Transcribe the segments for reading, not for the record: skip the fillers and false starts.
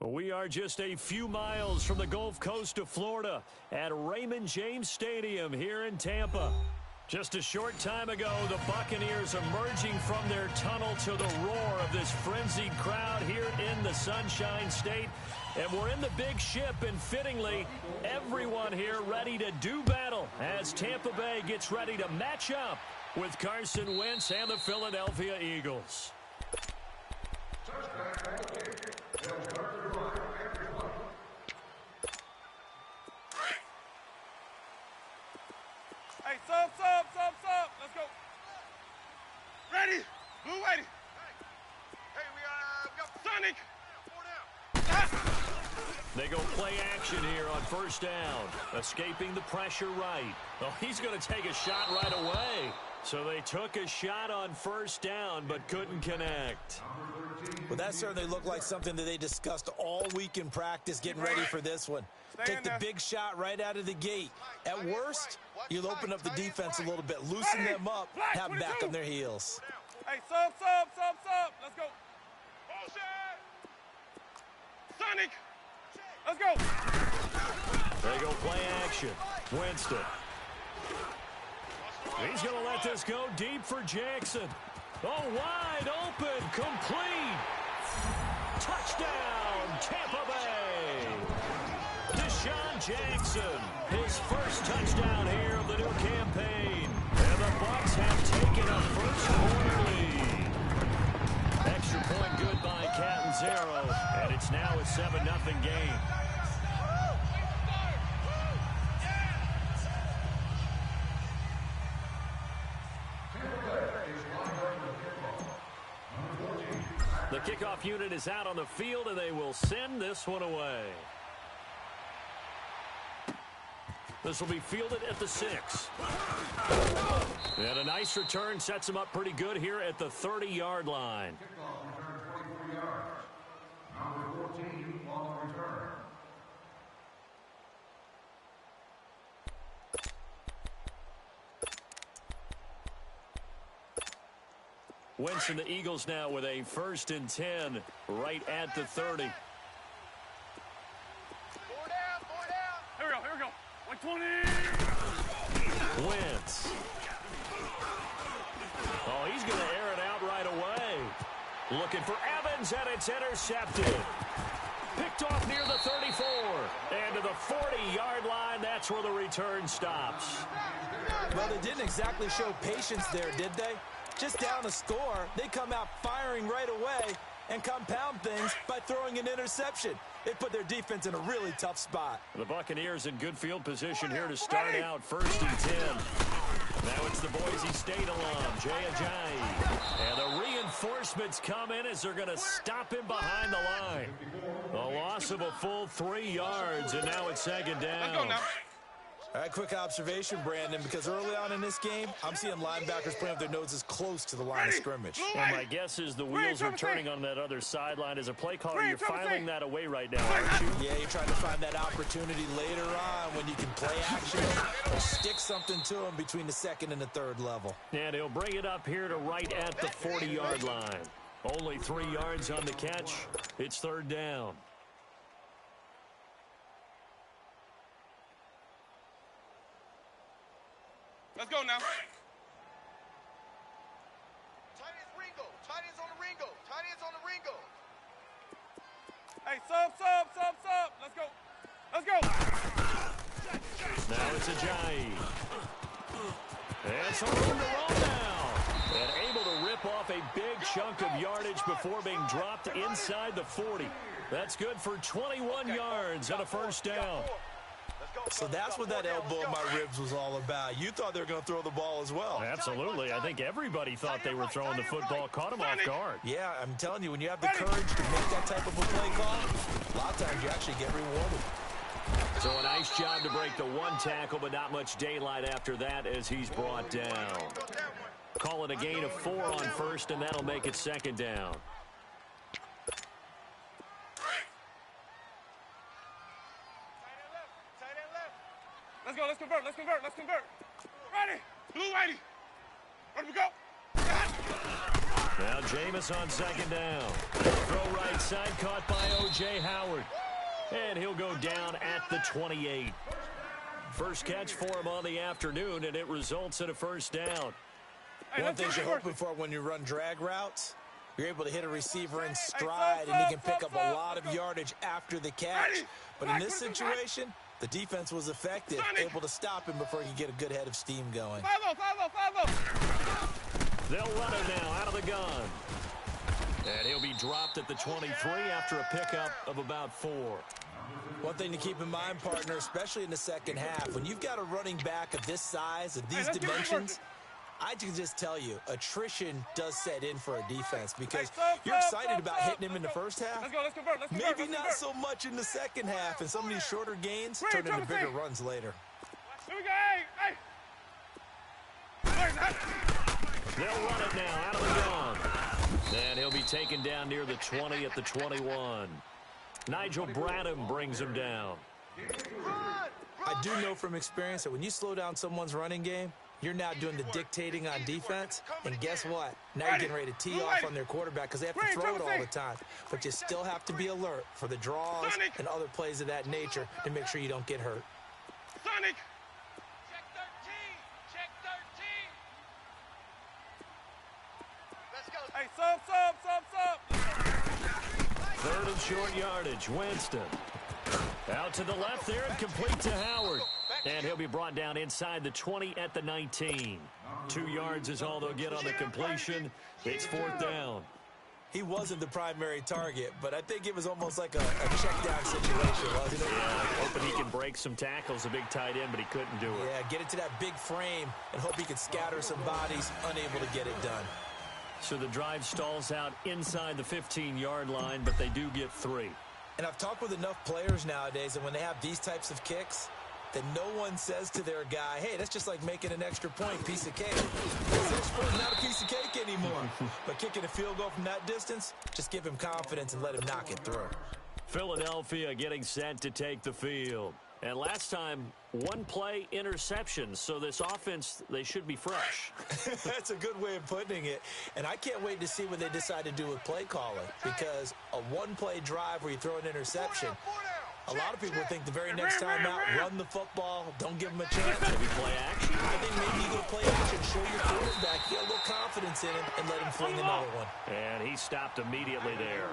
We are just a few miles from the Gulf Coast of Florida at Raymond James Stadium here in Tampa. Just a short time ago, the Buccaneers emerging from their tunnel to the roar of this frenzied crowd here in the Sunshine State. And we're in the big ship, and fittingly, everyone here ready to do battle as Tampa Bay gets ready to match up with Carson Wentz and the Philadelphia Eagles. Hey, sub. Let's go. Ready? Blue ready. Hey, we got Sonic. 4 down. They go play action here on first down. Escaping the pressure right. Oh, he's going to take a shot right away. So they took a shot on first down but couldn't connect. Well, that certainly looked like something that they discussed all week in practice getting ready for this one. Take the big shot right out of the gate. At worst, you'll open up the defense a little bit, loosen them up, have them back on their heels. Hey, sub. Let's go. Sonic. Let's go. They go play action. Winston. He's going to let this go deep for Jackson. Oh, wide open, complete. Touchdown, Tampa Bay. Deshaun Jackson, his first touchdown here of the new campaign. And the Bucs have taken a first-quarter lead. Extra point good by Catanzaro, and it's now a 7-0 game. The kickoff unit is out on the field, and they will send this one away. This will be fielded at the 6. And a nice return sets him up pretty good here at the 30-yard line. Wentz and the Eagles now with a 1st and 10 right at the 30. 4 down. Here we go. 120. Wentz. Oh, he's going to air it out right away. Looking for Evans, and it's intercepted. Picked off near the 34. And to the 40-yard line, that's where the return stops. Well, they didn't exactly show patience there, did they? Just down a score, they come out firing right away and compound things by throwing an interception. They put their defense in a really tough spot. The Buccaneers in good field position here to start out 1st and 10. Now it's the Boise State alum, Jay Ajayi. And the reinforcements come in as they're going to stop him behind the line. A loss of a full 3 yards, and now it's 2nd down. Let's go now. All right, quick observation, Brandon, because early on in this game, I'm seeing linebackers putting up their noses close to the line of scrimmage. And my guess is the wheels are turning on that other sideline. As a play caller, you're filing that away right now, aren't you? Yeah, you're trying to find that opportunity later on when you can play action or stick something to them between the 2nd and the 3rd level. And he'll bring it up here to right at the 40-yard line. Only 3 yards on the catch. It's 3rd down. Let's go now. Tight ends Ringo. Tight ends on the Ringo. Tight ends on the Ringo. Hey, sub. Let's go. Now it's Ajayi. And some room to roll now. And able to rip off a big chunk of yardage before being dropped inside the 40. That's good for 21 yards and a 1st down. So that's what that elbow in my ribs was all about. You thought they were going to throw the ball as well. Absolutely. I think everybody thought they were throwing the football, caught him off guard. Yeah, I'm telling you, when you have the courage to make that type of a play call, a lot of times you actually get rewarded. So a nice job to break the 1 tackle, but not much daylight after that as he's brought down. Call it a gain of 4 on 1st, and that'll make it 2nd down. Let's convert. Ready. Blue ready. Ready to go. Now Jameis on second down. Throw right side, caught by O.J. Howard. And he'll go down at the 28. First catch for him on the afternoon, and it results in a first down. One thing you're hoping for when you run drag routes, you're able to hit a receiver in stride, and he can pick up a lot of yardage after the catch. But in this situation, the defense was effective, able to stop him before he could get a good head of steam going. They'll run it now out of the gun. And he'll be dropped at the 23 after a pickup of about 4. One thing to keep in mind, partner, especially in the second half, when you've got a running back of this size, of these dimensions, I can just tell you, attrition does set in for a defense because you're excited about hitting him in the first half. Maybe not so much in the second half, and some of these shorter gains turn into bigger runs later. Here we go. Hey. They'll run it now out of the gun. And he'll be taken down near the 20 at the 21. Nigel Bradham brings him down. I do know from experience that when you slow down someone's running game, you're now doing the dictating on defense, and guess what? Now you're getting ready to tee off on their quarterback because they have to throw it all the time. But you still have to be alert for the draws and other plays of that nature to make sure you don't get hurt. Sonic! Check 13. Check 13. Let's go. Hey, sub. Third and short yardage. Winston. Out to the left there and complete to Howard. And he'll be brought down inside the 20 at the 19. 2 yards is all they'll get on the completion. It's 4th down. He wasn't the primary target, but I think it was almost like a check-down situation, wasn't it? Yeah, hoping he can break some tackles, a big tight end, but he couldn't do it. Yeah, get it to that big frame and hope he could scatter some bodies, unable to get it done. So the drive stalls out inside the 15-yard line, but they do get 3. And I've talked with enough players nowadays that when they have these types of kicks, that no one says to their guy, hey, that's just like making an extra point, piece of cake. This extra point is not a piece of cake anymore. But kicking a field goal from that distance, just give him confidence and let him knock it through. Philadelphia getting set to take the field. And last time, 1 play interception. So this offense, they should be fresh. That's a good way of putting it. And I can't wait to see what they decide to do with play calling. Because a 1-play drive where you throw an interception, a lot of people think the very next time out, run the football, don't give them a chance. Maybe play action. I think maybe you go play action, show your quarterback, get a little confidence in him, and let him fling another one. And he stopped immediately there.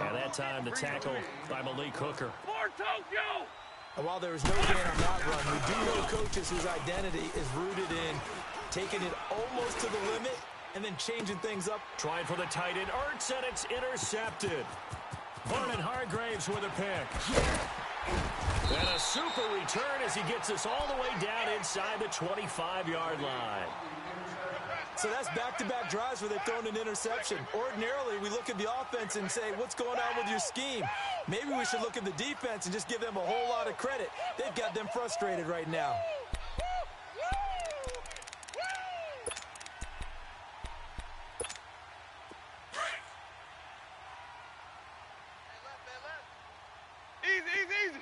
And that time, the tackle by Malik Hooker. For Tokyo! And while there is no gain on that run, we do know coaches whose identity is rooted in taking it almost to the limit and then changing things up. Trying for the tight end, Ertz, and it's intercepted. Vernon Hargraves with a pick. And a super return as he gets us all the way down inside the 25-yard line. So that's back-to-back drives where they've thrown an interception. Ordinarily, we look at the offense and say, what's going on with your scheme? Maybe we should look at the defense and just give them a whole lot of credit. They've got them frustrated right now. Easy.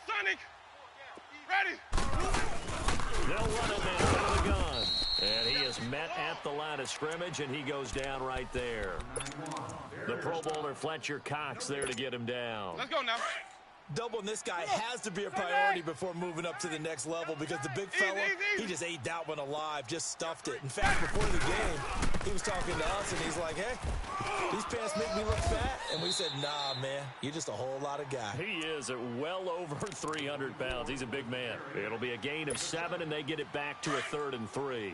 Sonic, ready. They'll run it now out of the gun. And he is met at the line of scrimmage, and he goes down right there. The Pro Bowler Fletcher Cox there to get him down. Let's go now. Doubling this guy has to be a priority before moving up to the next level because the big fella, he just ate that one alive, just stuffed it. In fact, before the game, he was talking to us, and he's like, hey, these pants make me look fat? And we said, nah, man, you're just a whole lot of guy. He is at well over 300 pounds. He's a big man. It'll be a gain of 7, and they get it back to a 3rd and 3.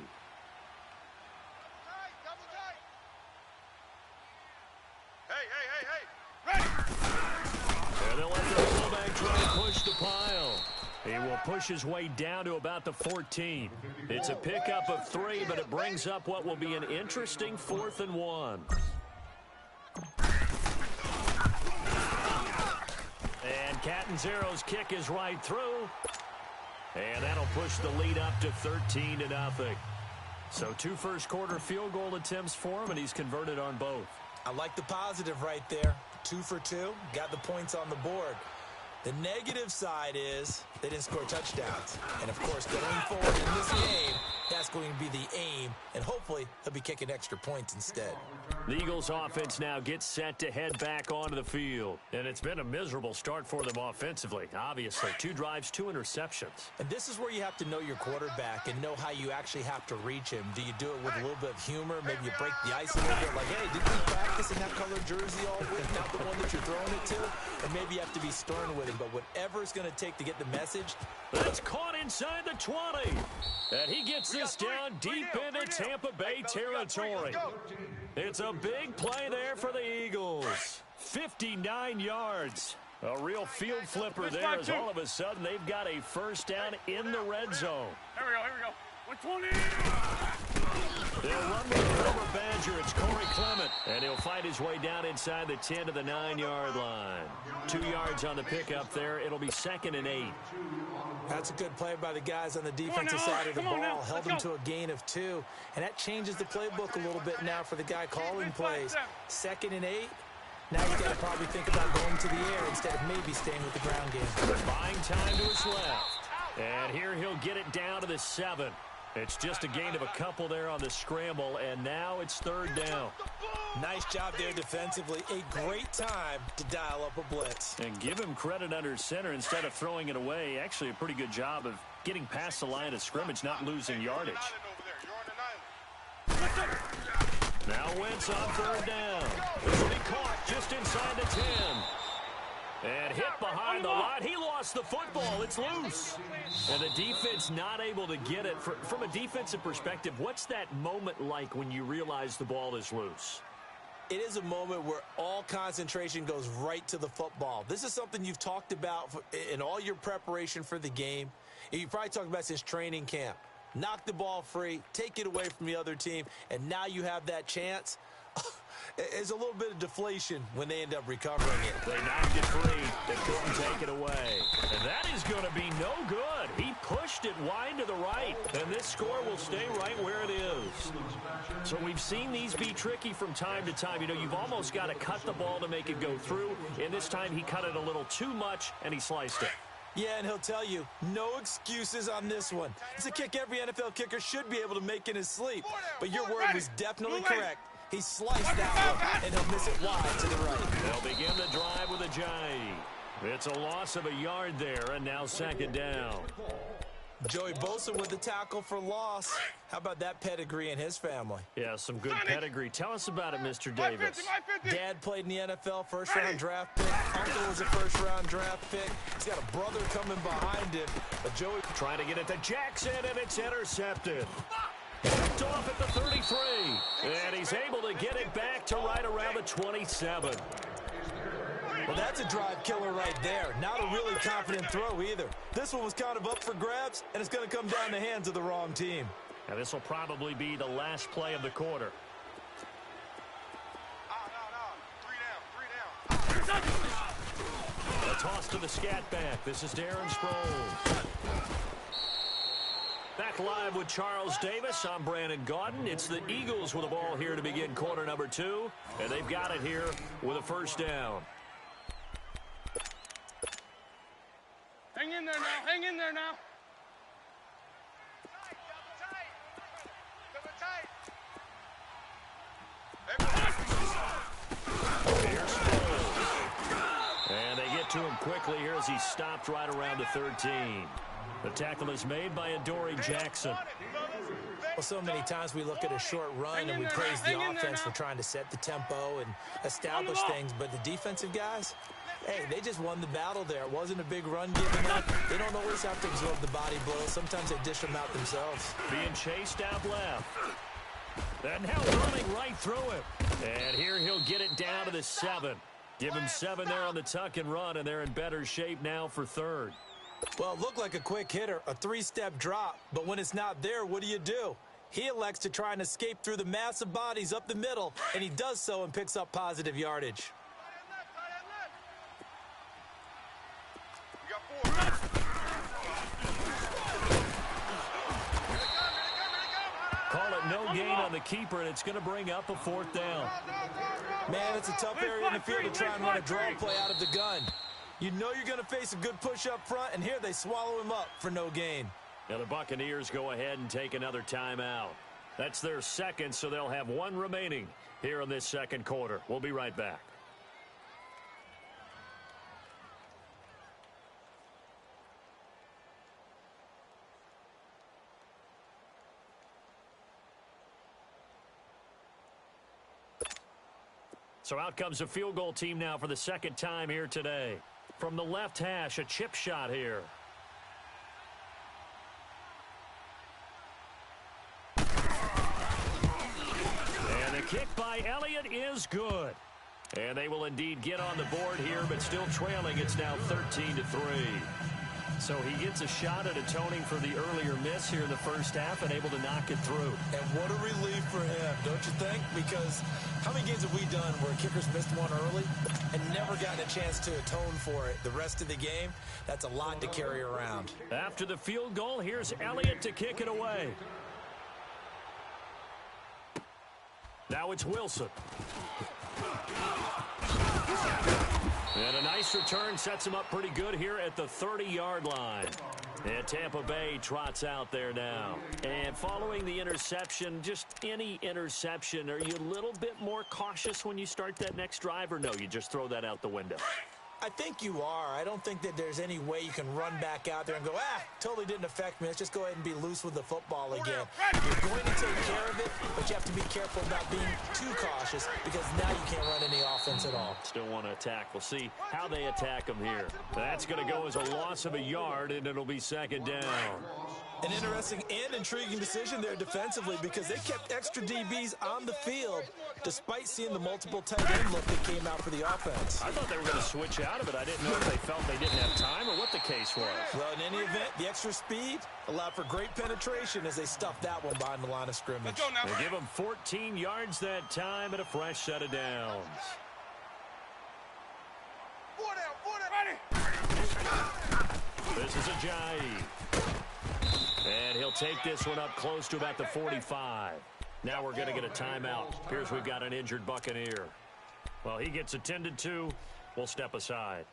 Hey. Ready. And they'll let the fullback try and push the pile. He will push his way down to about the 14. It's a pickup of 3, but it brings up what will be an interesting 4th and 1. And Catanzero's kick is right through. And that'll push the lead up to 13-0. So 2 first-quarter field goal attempts for him, and he's converted on both. I like the positive right there. 2 for 2, got the points on the board. The negative side is they didn't score touchdowns. And, of course, going forward in this game, That's going to be the aim, and hopefully he'll be kicking extra points instead. The Eagles offense now gets set to head back onto the field. And it's been a miserable start for them offensively, obviously. 2 drives, 2 interceptions. And this is where you have to know your quarterback and know how you actually have to reach him. Do you do it with a little bit of humor? Maybe you break the ice a little bit, like, hey, did we practice in that colored jersey all week, not the one that you're throwing it to? And maybe you have to be stern with him, but whatever it's going to take to get the message. That's caught inside the 20. And he gets this down deep into Tampa Bay territory. It's a big play there for the Eagles. 59 yards. A real field flipper there as all of a sudden they've got a first down in the red zone. Here we go. 120. They'll run with the former Badger. It's Corey Clement. And he'll fight his way down inside the 10 to the 9-yard line. 2 yards on the pickup there. It'll be 2nd and 8. That's a good play by the guys on the defensive side of the ball. Held them to a gain of 2. And that changes the playbook a little bit now for the guy calling plays. 2nd and 8. Now you got to probably think about going to the air instead of maybe staying with the ground game. Buying time to his left. And here he'll get it down to the 7. It's just a gain of a couple there on the scramble, and now it's 3rd down. Nice job there defensively. A great time to dial up a blitz. And give him credit under center instead of throwing it away. Actually a pretty good job of getting past the line of scrimmage, not losing yardage. Now Wentz on 3rd down. This will be caught just inside the 10. And hit behind the line. He lost the football. It's loose. And the defense not able to get it. From a defensive perspective, what's that moment like when you realize the ball is loose? It is a moment where all concentration goes right to the football. This is something you've talked about in all your preparation for the game. You probably talked about since training camp. Knock the ball free, take it away from the other team, and now you have that chance. There's a little bit of deflation when they end up recovering it. They knocked it free. They couldn't take it away. And that is going to be no good. He pushed it wide to the right. And this score will stay right where it is. So we've seen these be tricky from time to time. You know, you've almost got to cut the ball to make it go through. And this time he cut it a little too much, and he sliced it. Yeah, and he'll tell you, no excuses on this one. It's a kick every NFL kicker should be able to make in his sleep. But your word was definitely correct. He sliced that one, and he'll miss it wide to the right. They'll begin the drive with a J. It's a loss of a yard there, and now 2nd down. Joey Bosa with the tackle for loss. How about that pedigree in his family? Yeah, some good pedigree. Tell us about it, Mr. Davis. Dad played in the NFL, first-round draft pick. Uncle was a first-round draft pick. He's got a brother coming behind him. But Joey trying to get it to Jackson, and it's intercepted. Picked off at the 33. And he's able to get it back to right around the 27. Well, that's a drive killer right there. Not a really confident throw either. This one was kind of up for grabs, and it's going to come down the hands of the wrong team. Now, this will probably be the last play of the quarter. A toss to the scat back. This is Darren Sproles. Back live with Charles Davis. I'm Brandon Gaudin. It's the Eagles with the ball here to begin quarter number 2. And they've got it here with a first down. Hang in there now. Hang in there now. Here's Sproles. And they get to him quickly here as he's stopped right around the 13. The tackle is made by Adoree Jackson. Well, so many times we look at a short run and we praise the offense for trying to set the tempo and establish things, but the defensive guys, hey, they just won the battle there. It wasn't a big run given up. They don't always have to absorb the body blows. Sometimes they dish them out themselves. Being chased out left. And now running right through him. And here he'll get it down to the 7. Give him 7 there on the tuck and run, and they're in better shape now for 3rd. Well, it looked like a quick hitter, a 3-step drop, but when it's not there, what do? He elects to try and escape through the mass of bodies up the middle, and he does so and picks up positive yardage. Call it no gain on the keeper, and it's going to bring up a 4th down. Man, it's a tough area in the field to try and run a draw play out of the gun. You know you're going to face a good push up front, and here they swallow him up for no gain. Now the Buccaneers go ahead and take another timeout. That's their second, so they'll have one remaining here in this second quarter. We'll be right back. So out comes a field goal team now for the second time here today. From the left hash, a chip shot here. And the kick by Elliott is good. And they will indeed get on the board here, but still trailing. It's now 13-3. So he gets a shot at atoning for the earlier miss here in the first half and able to knock it through. And what a relief for him, don't you think? Because how many games have we done where kickers missed one early and never gotten a chance to atone for it the rest of the game? That's a lot to carry around. After the field goal, here's Elliott to kick it away. Now it's Wilson. And a nice return sets him up pretty good here at the 30-yard line. And Tampa Bay trots out there now. And following the interception, just any interception, are you a little bit more cautious when you start that next drive, or no, you just throw that out the window? I think you are. I don't think that there's any way you can run back out there and go, totally didn't affect me. Let's just go ahead and be loose with the football again. You're going to take care of it, but you have to be careful about being too cautious because now you can't run any offense at all. Still want to attack. We'll see how they attack them here. That's going to go as a loss of a yard, and it'll be second down. An interesting and intriguing decision there defensively because they kept extra DBs on the field despite seeing the multiple tight end look that came out for the offense. I thought they were going to switch out of it. I didn't know if they felt they didn't have time or what the case was. Well, in any event, the extra speed allowed for great penetration as they stuffed that one behind the line of scrimmage. They give them 14 yards that time and a fresh set of downs. 4 down, 4 down. This is Ajayi. And he'll take this one up close to about the 45. Now we're going to get a timeout. Here's we've got an injured Buccaneer. Well, he gets attended to. We'll step aside.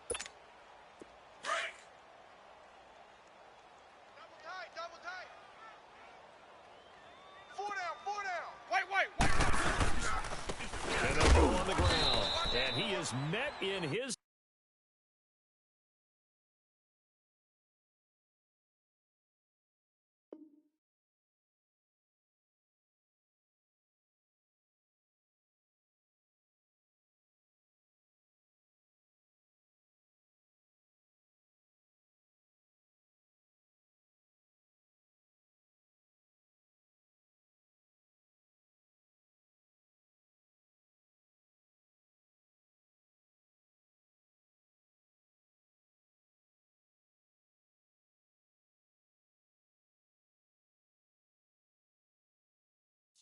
Double tight. 4 down. Wait. And they'll go on the ground. And he is met in his...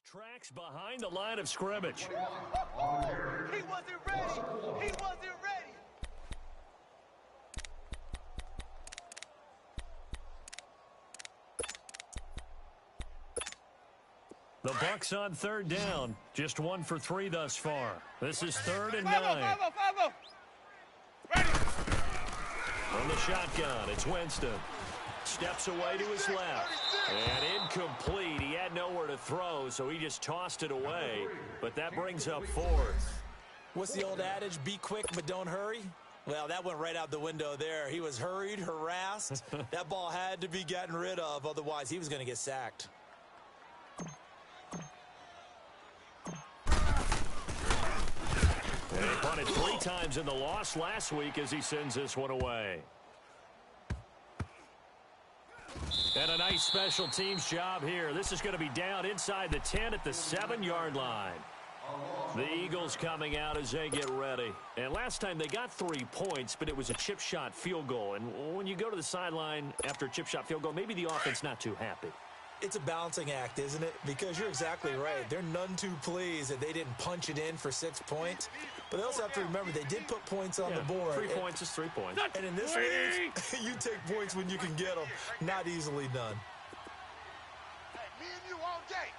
Tracks behind the line of scrimmage. He wasn't ready. The Bucs on third down. Just 1 for 3 thus far. This is 3rd and 9. Ready. From the shotgun, it's Winston. Steps away to his left. And incomplete. He had nowhere to throw, so he just tossed it away. But that brings up 4th. What's the old adage? Be quick, but don't hurry? Well, that went right out the window there. He was hurried, harassed. That ball had to be gotten rid of. Otherwise, he was going to get sacked. And he punted 3 times in the loss last week as he sends this one away. And a nice special teams job here. This is going to be down inside the 10 at the 7-yard line. The Eagles coming out as they get ready. And last time they got 3 points, but it was a chip shot field goal. And when you go to the sideline after a chip shot field goal, maybe the offense not too happy. It's a balancing act, isn't it? Because you're exactly right. They're none too pleased that they didn't punch it in for 6 points. But they also have to remember they did put points on the board. 3 points is 3 points. And in this league, you take points when you can get them. Not easily done. Hey, me and you all day.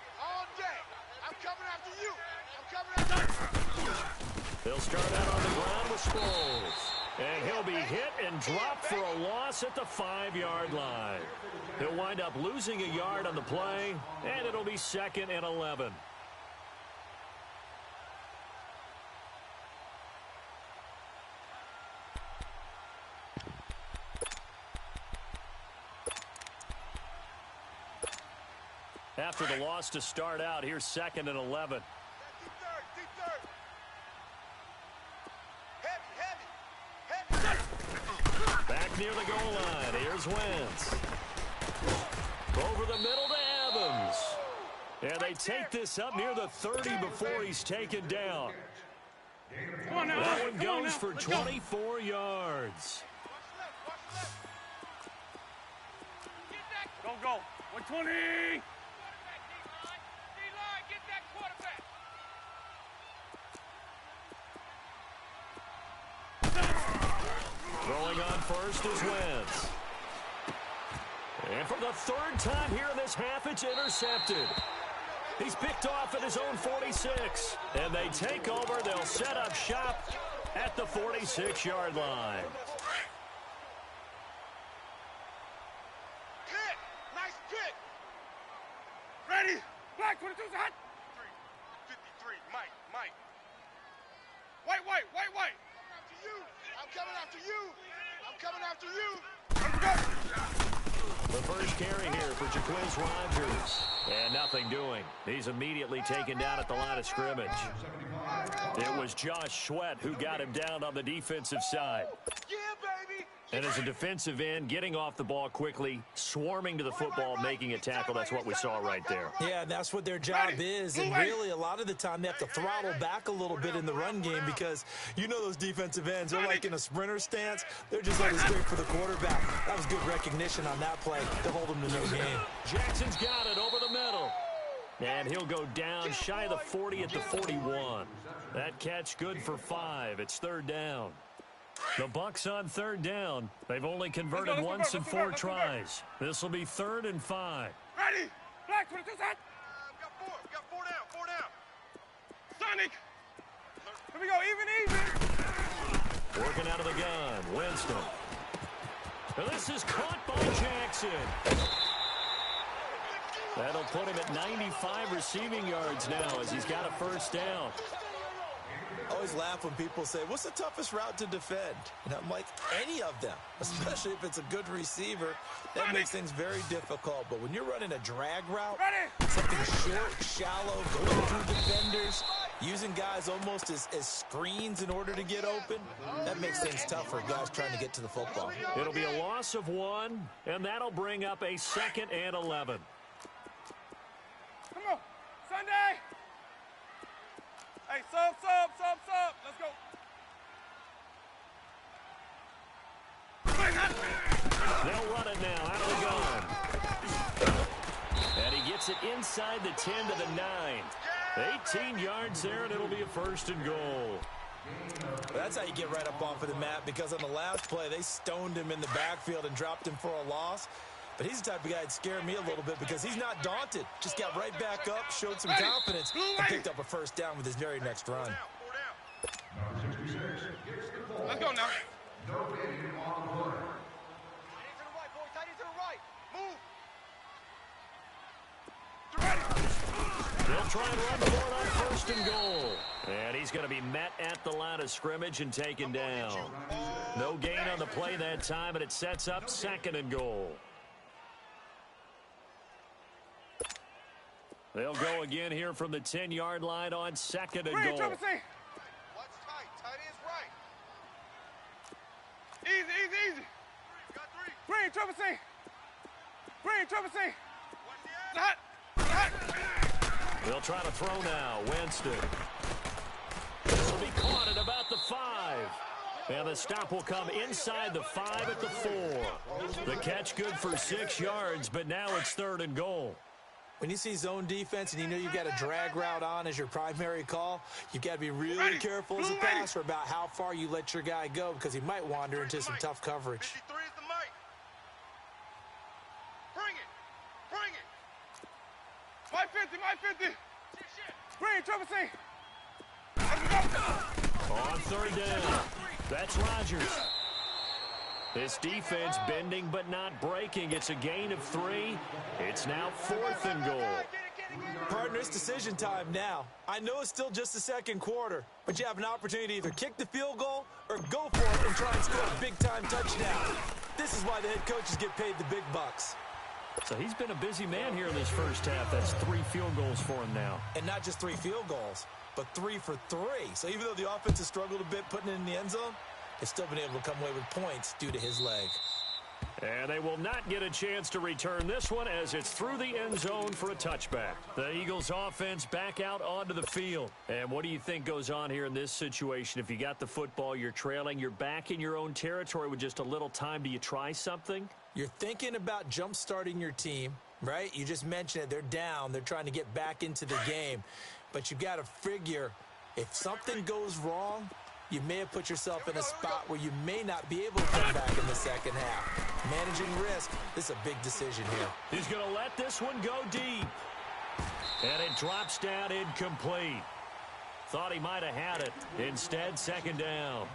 I'm coming after you. They'll start out on the ground with Sproles. And he'll be hit and dropped for a loss at the 5-yard line. He'll wind up losing a yard on the play, and it'll be 2nd and 11. After the loss to start out, here's 2nd and 11. Deep third. Heavy. Back near the goal line. Here's Wentz. Over the middle to Evans. And they take this up near the 30 before he's taken down. Come on now. That one goes for 24 yards. Go. 120. Rolling on first is Wentz. And for the 3rd time here in this half, it's intercepted. He's picked off at his own 46. And they take over. They'll set up shop at the 46-yard line. Pick. Nice pick. Ready. Black 22's hot. 53. Mike. White. I'm coming after you. The first carry here for Jaquiz Rogers. And nothing doing. He's immediately taken down at the line of scrimmage. It was Josh Sweat who got him down on the defensive side. Yeah, baby. And as a defensive end, getting off the ball quickly, swarming to the football, making a tackle, that's what we saw right there. Yeah, that's what their job is, and really a lot of the time they have to throttle back a little bit in the run game because you know those defensive ends, they're like in a sprinter stance. They're just headed straight for the quarterback. That was good recognition on that play to hold him to no gain. Jackson's got it over the middle. And he'll go down shy of the 40 at the 41. That catch good for 5. It's 3rd down. The Bucs on 3rd down. They've only converted once in 4 tries. This will be 3rd and 5. Ready. Black 22's hot. We got four down. Sonic. Here we go. Even. Working out of the gun. Winston. And this is caught by Jackson. That'll put him at 95 receiving yards now as he's got a 1st down. I always laugh when people say, what's the toughest route to defend? And I'm like, any of them, especially if it's a good receiver. That makes things very difficult. But when you're running a drag route, something short, shallow, going through defenders, using guys almost as screens in order to get open, that makes things tough for guys trying to get to the football. It'll be a loss of 1, and that'll bring up a 2nd and 11. Come on. Sunday. Hey, sub. Let's go. They'll run it now out of the gun. And he gets it inside the 10 to the 9. 18 yards there, and it'll be a 1st and goal. That's how you get right up off of the mat, because on the last play, they stoned him in the backfield and dropped him for a loss. But he's the type of guy that scared me a little bit because he's not daunted. Just got right back up, showed some confidence, and picked up a 1st down with his very next run. Let's go now. They'll try and run for it on 1st and goal. And he's going to be met at the line of scrimmage and taken down. No gain on the play that time, and it sets up 2nd and goal. They'll go again here from the 10-yard line on 2nd and goal. What's tight? Tight is right. Easy. Got 3. Green, Trevor C. Hot. They'll try to throw now. Winston. This will be caught at about the 5. And the stop will come inside the 5 at the 4. The catch good for 6 yards, but now it's 3rd and goal. When you see zone defense and you know you've got a drag route on as your primary call, you've got to be really careful as a passer about how far you let your guy go because he might wander into some tough coverage. 53 is the mic. Bring it. My 50. Green, Trevor C. On 3rd down. That's Rodgers. This defense bending but not breaking. It's a gain of 3. It's now 4th and goal. Partner, it's decision time now. I know it's still just the second quarter, but you have an opportunity to either kick the field goal or go for it and try and score a big-time touchdown. This is why the head coaches get paid the big bucks. So he's been a busy man here in this first half. That's 3 field goals for him now. And not just 3 field goals, but 3 for 3. So even though the offense has struggled a bit putting it in the end zone, they've still been able to come away with points due to his leg. And they will not get a chance to return this one as it's through the end zone for a touchback. The Eagles offense back out onto the field. And what do you think goes on here in this situation? If you got the football, you're trailing, you're back in your own territory with just a little time. Do you try something? You're thinking about jump-starting your team, right? You just mentioned it. They're down. They're trying to get back into the game. But you've got to figure if something goes wrong, you may have put yourself in a spot where you may not be able to come back in the second half. Managing risk, this is a big decision here. He's going to let this one go deep. And it drops down incomplete. Thought he might have had it. Instead, second down.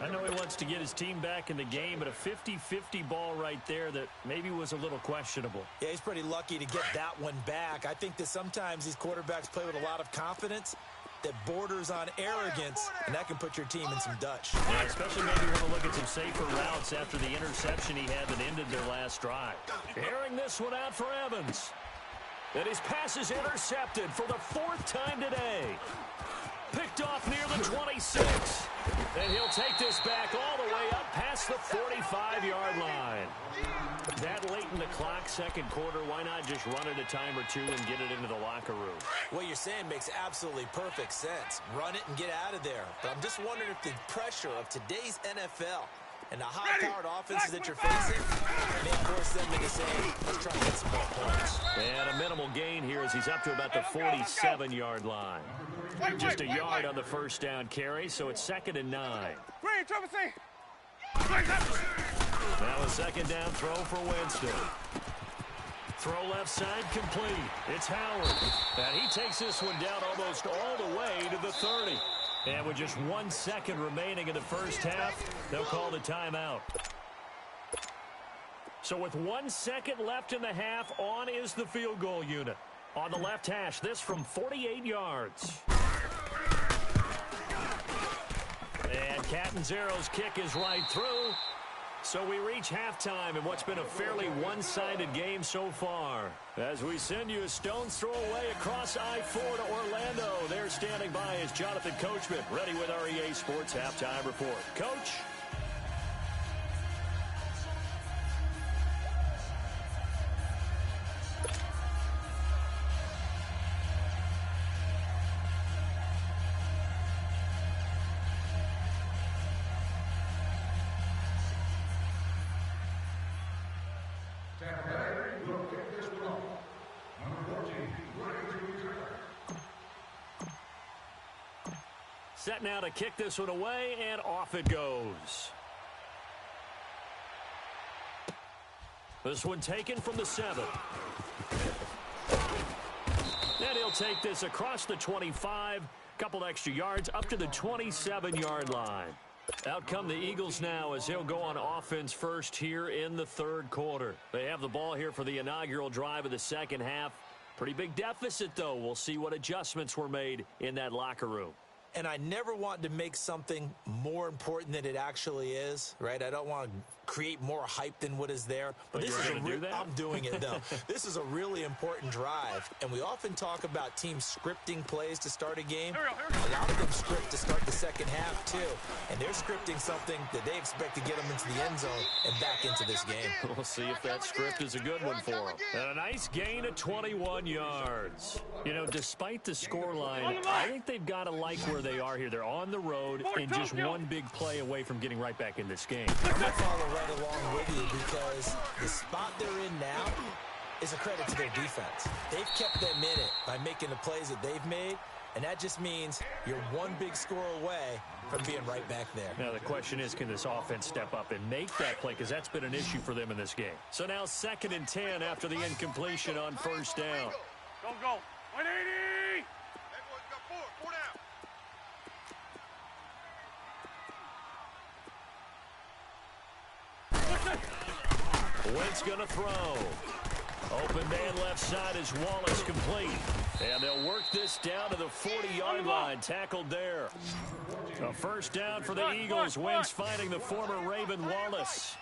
I know he wants to get his team back in the game, but a 50-50 ball right there that maybe was a little questionable. Yeah, he's pretty lucky to get that one back. I think that sometimes these quarterbacks play with a lot of confidence that borders on arrogance, and that can put your team in some Dutch. Yeah, especially maybe want to look at some safer routes after the interception he had that ended their last drive. Airing this one out for Evans. And his pass is intercepted for the 4th time today. Picked off near the 26. And he'll take this back all the way up past the 45-yard line. That late in the clock, second quarter, why not just run it a time or two and get it into the locker room? What you're saying makes absolutely perfect sense. Run it and get out of there. But I'm just wondering if the pressure of today's NFL and the high-powered offenses that you're facing may force them into saying, let's try to get some more points. And a minimal gain here as he's up to about the 47-yard line. Just a yard on the first down carry, so it's 2nd and 9. Now a second down throw for Winston. Throw left side complete. It's Howard. And he takes this one down almost all the way to the 30. And with just 1 second remaining in the first half, they'll call the timeout. So with 1 second left in the half, on is the field goal unit. On the left hash, this from 48 yards. And Catanzaro's kick is right through. So we reach halftime in what's been a fairly one-sided game so far. As we send you a stone's throw away across I-4 to Orlando. There standing by is Jonathan Coachman, ready with our EA Sports Halftime Report. Coach? Set now to kick this one away, and off it goes. This one taken from the 7. And he'll take this across the 25, couple extra yards up to the 27-yard line. Out come the Eagles now as he'll go on offense first here in the third quarter. They have the ball here for the inaugural drive of the second half. Pretty big deficit, though. We'll see what adjustments were made in that locker room. And I never want to make something more important than it actually is, right? I don't want to create more hype than what is there. But this is I'm doing it, though. This is a really important drive. And we often talk about teams scripting plays to start a game. A lot of them script to start the second half, too. And they're scripting something that they expect to get them into the end zone and back into this game. We'll see if that script is a good one for them. And a nice gain of 21 yards. You know, despite the scoreline, I think they've got to like where they are here. They're on the road and just one big play away from getting right back in this game. I'm going to follow right along with you because the spot they're in now is a credit to their defense. They've kept them in it by making the plays that they've made, and that just means you're one big score away from being right back there. Now the question is, can this offense step up and make that play? Because that's been an issue for them in this game. So now 2nd and 10 after the incompletion on first down. Go. 180! 4 down. 4 Wentz going to throw. Open man left side is Wallace, complete. And they'll work this down to the 40-yard line. Tackled there. A first down for the Eagles. Wentz finding the former Raven Wallace.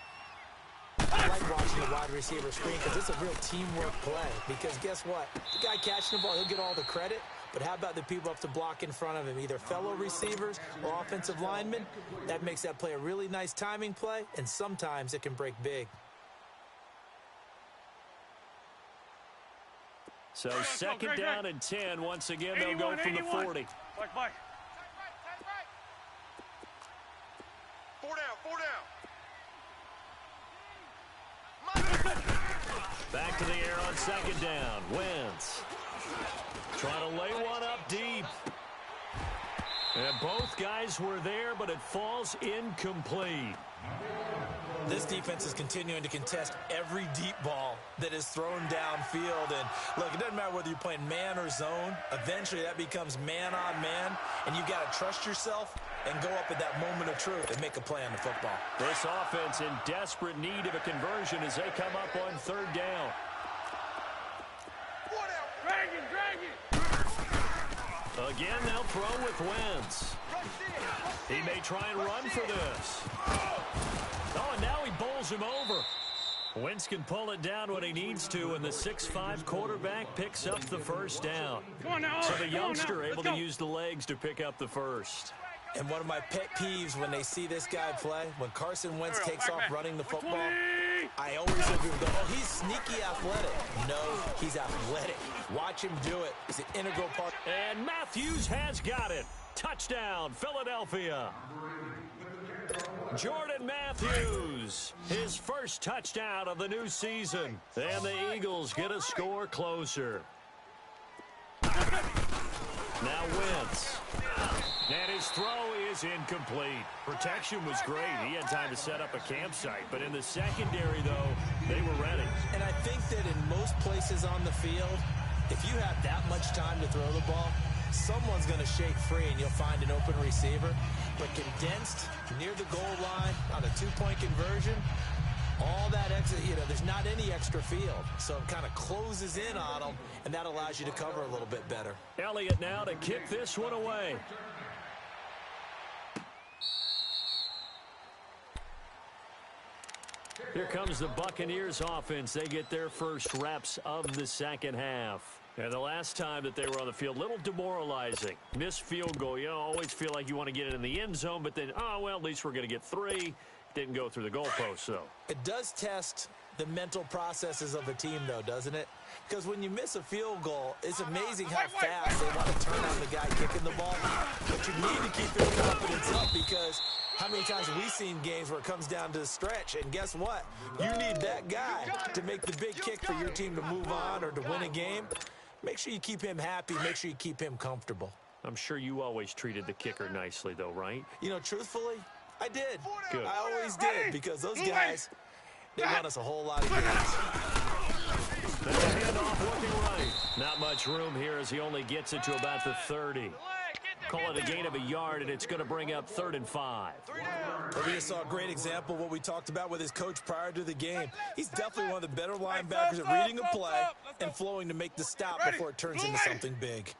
I like watching the wide receiver screen because it's a real teamwork play. Because guess what? The guy catching the ball, he'll get all the credit. But how about the people up to block in front of him, either fellow receivers or offensive linemen? That makes that play a really nice timing play, and sometimes it can break big. So second down and 10. Once again, they'll go from the 40. Bye. 4 down, 4 down. Back to the air on second down. Wentz trying to lay one up deep. And both guys were there, but it falls incomplete. This defense is continuing to contest every deep ball that is thrown downfield. And look, it doesn't matter whether you're playing man or zone. Eventually, that becomes man on man. And you've got to trust yourself and go up at that moment of truth and make a play on the football. This offense in desperate need of a conversion as they come up on third down. Drag it. Again, they'll throw with Wentz. He may try and run for this. Oh, and now he bowls him over. Wentz can pull it down when he needs to, and the 6'5" quarterback picks up the first down. Come on now. So the youngster able to use the legs to pick up the first. And one of my pet peeves when they see this guy play, when Carson Wentz takes off running the football, I always look at him and go, oh, he's sneaky athletic. No, he's athletic. Watch him do it. He's an integral part. And Matthews has got it. Touchdown, Philadelphia. Jordan Matthews, his first touchdown of the new season. And the Eagles get a score closer. Now Wentz. And his throw is incomplete. Protection was great. He had time to set up a campsite. But in the secondary, though, they were ready. And I think that in most places on the field, if you have that much time to throw the ball, someone's going to shake free and you'll find an open receiver. But condensed near the goal line on a two-point conversion, all that extra, there's not any extra field. So it kind of closes in on them, and that allows you to cover a little bit better. Elliott now to kick this one away. Here comes the Buccaneers offense. They get their first reps of the second half. And the last time that they were on the field, a little demoralizing. Missed field goal. You always feel like you want to get it in the end zone, but then, at least we're going to get 3. Didn't go through the goalpost, though. It does test the mental processes of a team, though, doesn't it? Because when you miss a field goal, it's amazing how fast they want to turn on the guy kicking the ball. But you need to keep your confidence up because how many times have we seen games where it comes down to the stretch? And guess what? You need that guy to make the big kick for your team to move on or to win a game. Make sure you keep him happy. Make sure you keep him comfortable. I'm sure you always treated the kicker nicely, though, right? Truthfully, I did. Good. I always did because those guys, they won us a whole lot of games. The handoff working right. Not much room here as he only gets it to about the 30. Call it a gain of a yard, and it's going to bring up 3rd and 5. We just saw a great example of what we talked about with his coach prior to the game. He's definitely one of the better linebackers at reading a play and flowing to make the stop before it turns into something big.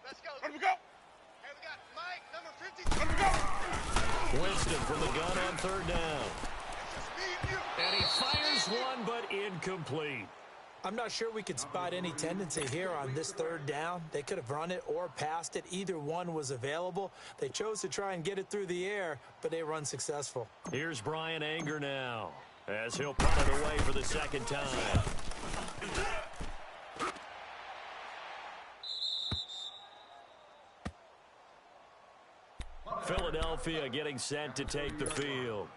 Let's go. Let me go. Hey, we got Mike, number 50. Winston from the gun on 3rd down. It's just me and you. And he fires one, but incomplete. I'm not sure we could spot any tendency here on this 3rd down. They could have run it or passed it. Either one was available. They chose to try and get it through the air, but they were unsuccessful. Here's Brian Anger now as he'll punt it away for the second time. Philadelphia getting set to take the field.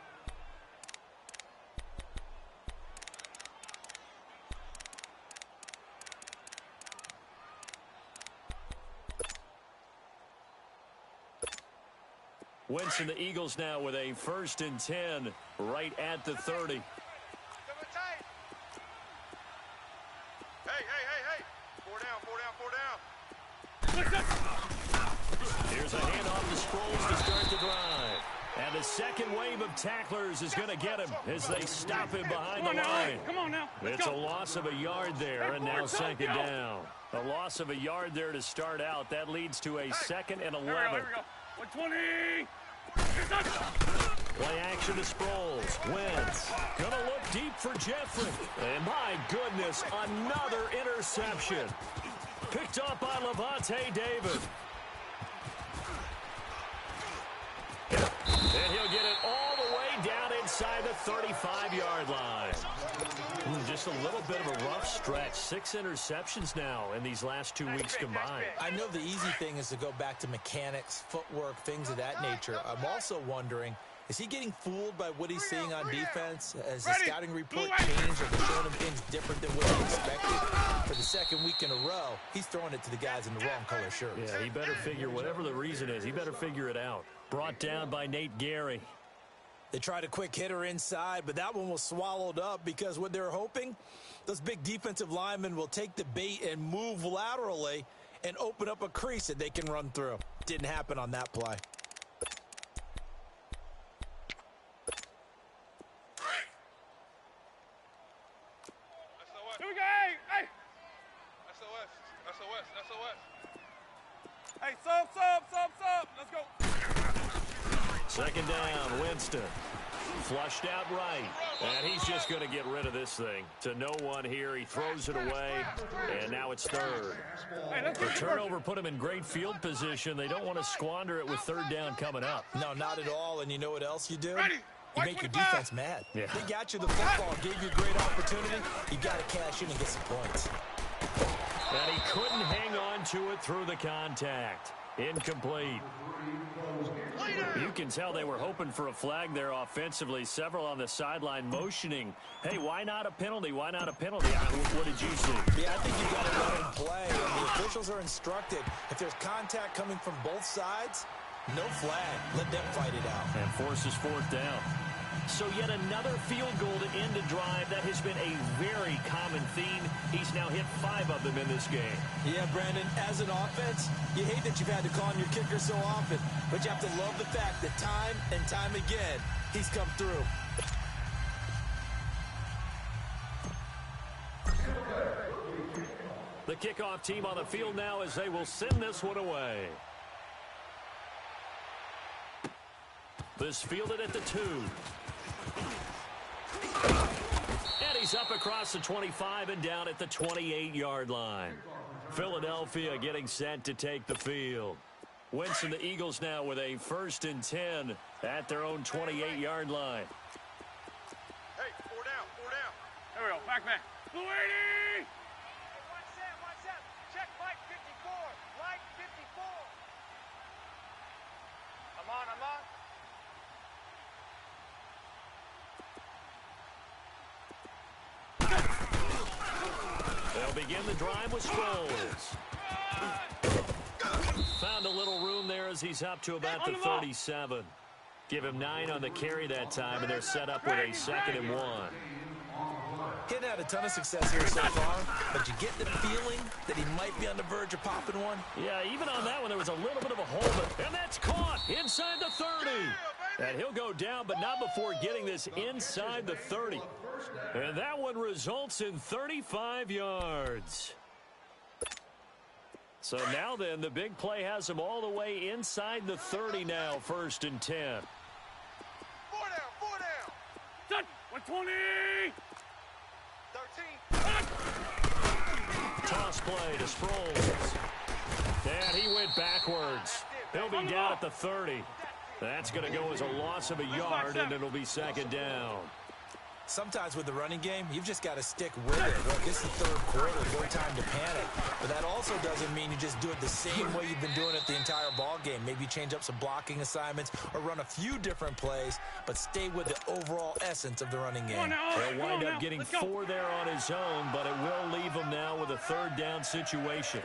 Winston, the Eagles now with a 1st and 10 right at the 30. Coming tight. Hey. 4 down. Here's a handoff to Sproles to start the drive. And the The second wave of tacklers is going to get him as they stop him behind the line. Come on now. It's a loss of a yard there, and now second down. A loss of a yard there to start out. That leads to a 2nd and 11. Here we go. 120. Play action to Sproles. Wentz. Gonna look deep for Jeffrey. And my goodness, another interception. Picked up by Levante David. And he'll get it all the way down inside the 35-yard line. Just a little bit of a rough stretch. 6 interceptions now in these last 2 weeks combined. I know the easy thing is to go back to mechanics, footwork, things of that nature. I'm also wondering, is he getting fooled by what he's seeing on defense? Has the scouting report changed? Are they showing him things different than what he expected? For the second week in a row, he's throwing it to the guys in the wrong color shirts. Yeah, he better figure, whatever the reason is, he better figure it out. Brought down by Nate Gary. They tried a quick hitter inside, but that one was swallowed up because what they're hoping, those big defensive linemen will take the bait and move laterally and open up a crease that they can run through. Didn't happen on that play. Here we go. Hey. SOS. Hey, sub. Let's go. Second down, Winston. Flushed out right. And he's just going to get rid of this thing. To no one here. He throws it away. And now it's third. The turnover put him in great field position. They don't want to squander it with third down coming up. No, not at all. And you know what else you do? You make your 25. defense mad. Yeah. They got you the football, gave you a great opportunity. You got to cash in and get some points. And he couldn't hang on to it through the contact. Incomplete. You can tell they were hoping for a flag there offensively. Several on the sideline motioning. Hey, why not a penalty? Why not a penalty? What did you see? Yeah, I think you got to let him play. And the officials are instructed, if there's contact coming from both sides, no flag. Let them fight it out. And forces fourth down. So yet another field goal to end a drive. That has been a very common theme. He's now hit 5 of them in this game. Yeah, Brandon, as an offense, you hate that you've had to call on your kicker so often, but you have to love the fact that time and time again, he's come through. The kickoff team on the field now as they will send this one away. This fielded at the 2. And he's up across the 25 and down at the 28-yard line. Philadelphia getting set to take the field. Wentz and the Eagles now with a 1st and 10 at their own 28-yard line. Hey, 4 down. Here we go. Back. Blue 80. One set. Check Mike 54. Mike 54. I'm on. They'll begin the drive with Sproles. Found a little room there as he's up to about the 37. Give him 9 on the carry that time, and they're set up with a 2nd and 1. Hadn't had a ton of success here so far, but you get the feeling that he might be on the verge of popping one. Yeah, even on that one, there was a little bit of a hole, and that's caught inside the 30. And he'll go down, but not before getting this inside the 30. And that one results in 35 yards. So now then, the big play has him all the way inside the 30 now, 1st and 10. 4 down. Touch. 120. 13. Toss play to Sproles. And he went backwards. He'll be down at the 30. That's going to go as a loss of a yard, and it'll be 2nd down. Sometimes with the running game, you've just got to stick with it. Look, it's the 3rd quarter, no time to panic. But that also doesn't mean you just do it the same way you've been doing it the entire ball game. Maybe change up some blocking assignments or run a few different plays, but stay with the overall essence of the running game. He'll wind up getting 4 there on his own, but it will leave him now with a 3rd down situation.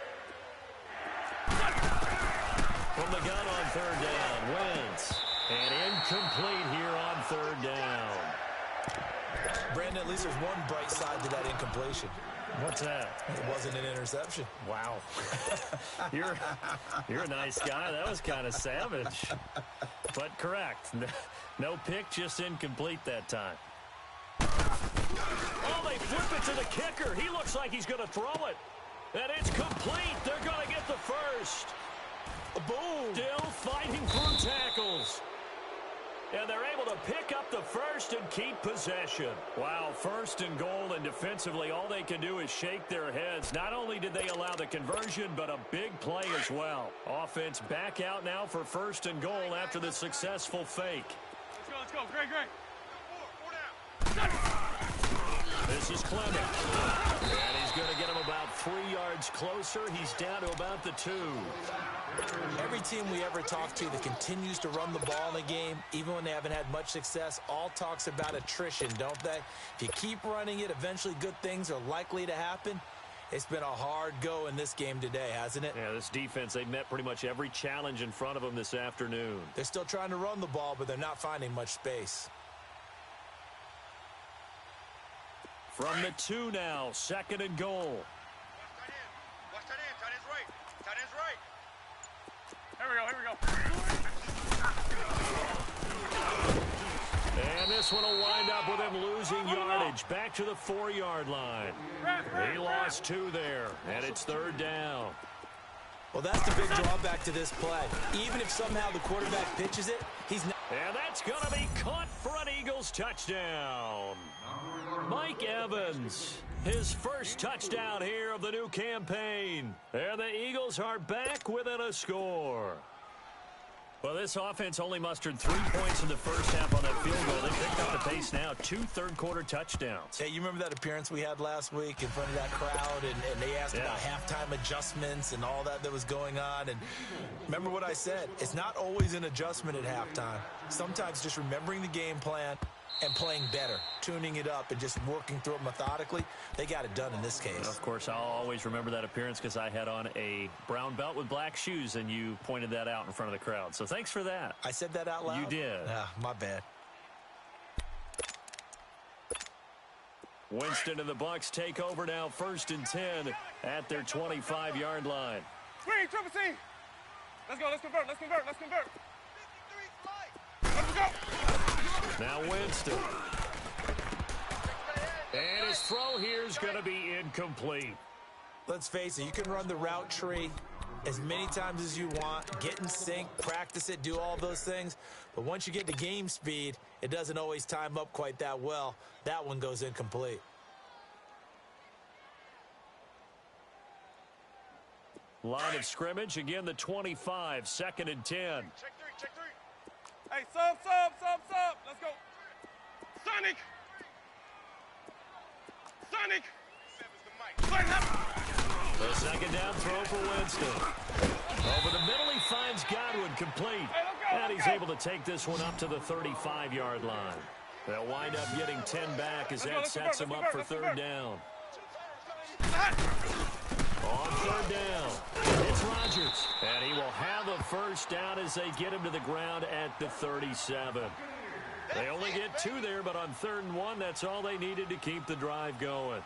From the gun on 3rd down, Wentz. And incomplete here on 3rd down. Brandon, at least there's one bright side to that incompletion. What's that? It wasn't an interception. Wow. You're a nice guy. That was kind of savage. But correct. No pick, just incomplete that time. Oh, they flip it to the kicker. He looks like he's going to throw it. And it's complete. They're going to get the first. Boom. Still fighting through tackles. And they're able to pick up the first and keep possession. Wow, first and goal, and defensively, all they can do is shake their heads. Not only did they allow the conversion, but a big play as well. Offense back out now for first and goal after the successful fake. Let's go. Great. This is Clement. And he's going to get him about 3 yards closer. He's down to about the 2. Every team we ever talk to that continues to run the ball in a game, even when they haven't had much success, all talks about attrition, don't they? If you keep running it, eventually good things are likely to happen. It's been a hard go in this game today, hasn't it? Yeah, this defense, they've met pretty much every challenge in front of them this afternoon. They're still trying to run the ball, but they're not finding much space. From the 2 now, second and goal. Watch tight end. Tight end's right. Tight end's right. Here we go. And this one will wind up with him losing yardage. Back to the 4-yard line. He lost 2 there, and it's third down. Well, that's the big drawback to this play. Even if somehow the quarterback pitches it, he's not. And that's going to be caught for an Eagles touchdown. Mike Evans, his first touchdown here of the new campaign. And the Eagles are back within a score. Well, this offense only mustered 3 points in the first half on that field goal. They picked up the pace now, 2 third-quarter touchdowns. Hey, you remember that appearance we had last week in front of that crowd, and they asked about halftime adjustments and all that was going on, and remember what I said, it's not always an adjustment at halftime. Sometimes just remembering the game plan and playing better, tuning it up and just working through it methodically. They got it done in this case. Of course, I'll always remember that appearance because I had on a brown belt with black shoes, and you pointed that out in front of the crowd. So thanks for that. I said that out loud? You did. My bad. Winston and the Bucs take over now, 1st and 10 at their 25-yard line. Green, triple C. Let's go. Let's convert. Let's go. Now Winston. And his throw here is going to be incomplete. Let's face it, you can run the route tree as many times as you want, get in sync, practice it, do all those things. But once you get to game speed, it doesn't always time up quite that well. That one goes incomplete. Line of scrimmage, again the 25, 2nd and 10. Check three. Hey, sub. Let's go. Sonic. The second down throw for Winston. Over the middle, he finds Godwin complete. And he's able to take this one up to the 35-yard line. They'll wind up getting 10 back as that sets him up for third down. On third down, it's Rodgers. And he will have a first down as they get him to the ground at the 37. They only get 2 there, but on 3rd and 1, that's all they needed to keep the drive going.